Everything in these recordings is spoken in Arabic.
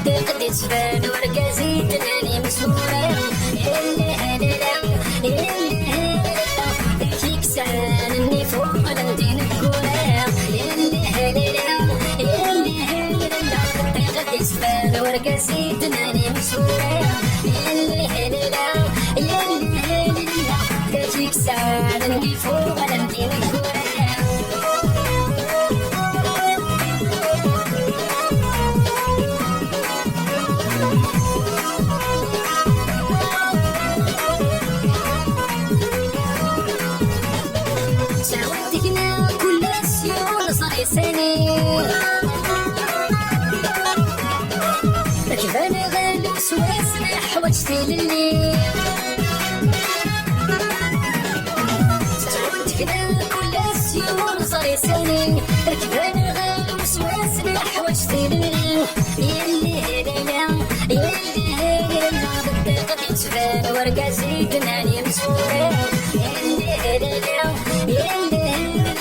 تقدي تبان ورقازي تناني مسورة فيك سالني فوق غندي نكورة تقدي تبان ورقازي تناني مسورة فيك سالني فوق غندي نكورة ركباني غالب سواسنا حوجتي للي تعودتكنا كل السيول صاري سنين ركباني غالب سواسنا حوجتي للي يلي هلالا يلي هلالا بالطاقة تبان ورقازي تناني مسورة يلي هلالا يلي هلالا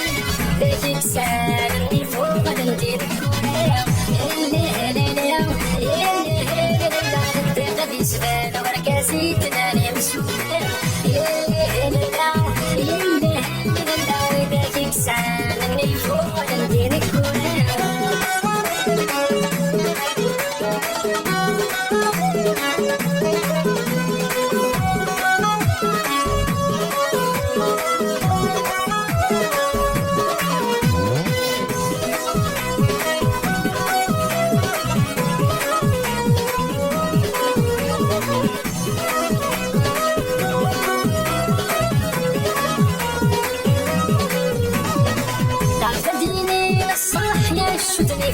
باكي تسالني فوق ندير الكورة يلي هلالا يلي هلالا بالطاقة تبان ورقازي تناني مسورة يلي هلالا يلي هلالا باكي تسالني فوق ندير الكورة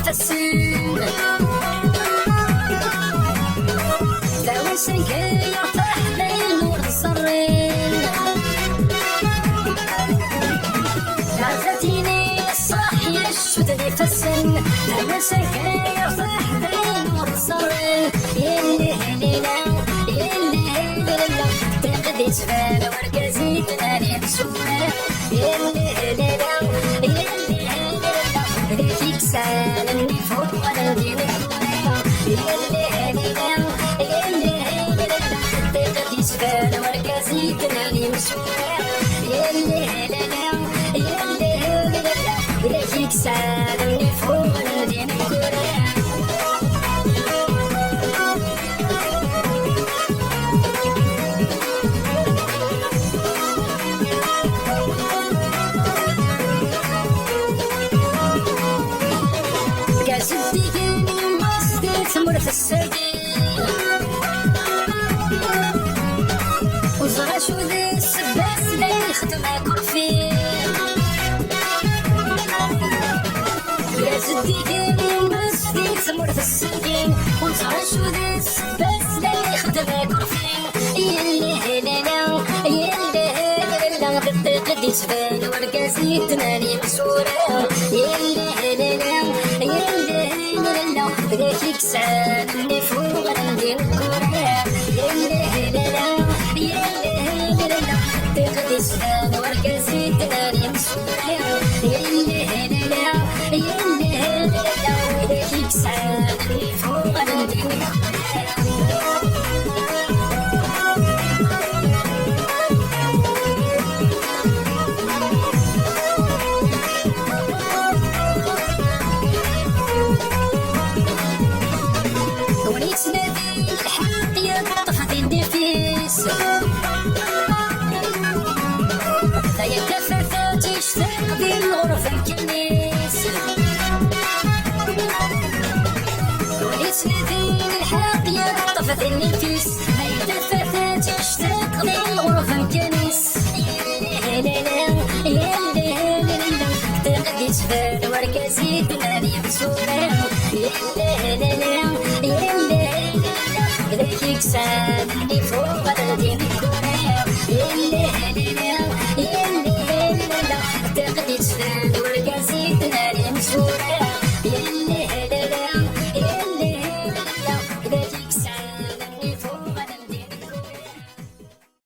فالسين ذوي سنكي يرتاح ليل نور الصرين عزتيني الصاحية الشدني فالسن ذوي سنكي يرتاح ليل نور الصرين يلي هليلا يلي هليلا تقدي تبان ورقازي تناني بسورة يلي هليلا يلي هليلا فيك سالني فوق ندي نكورة يلي هليلا يلي هليلا تقدي تبان ورقازي تناني مسورة يلي هليلا يلي هليلا فيك سالني فوق ندي نكورة في السردين وزرع شو ذي السباس لا يخدم كرفين يا جدي كان بس فيك تمر في السردين وزرع شو ذي السباس لا يخدم كرفين يلي هلالا يلي هلالا بالطاقة تبان ورقازي تناني مسورة يلي هلالا يلي هلالا فيك سالني فوق ندي نكورة يلي هلالا يلي هلالا تقدي تبان ورقازي تناني مسورة يلي هلالا يلي هلالا فيك سالني فوق ندي نكورة بالغرفة الكنيس وليتنادين الحق يا طفت النفيس هيدا الفتاة يشتاق بالغرفة الكنيس يلي هلالا يلي هلالا تقدي تبان ورقازي تنادي بسورة يلي هلالا يلي هلالا ذاك يكسب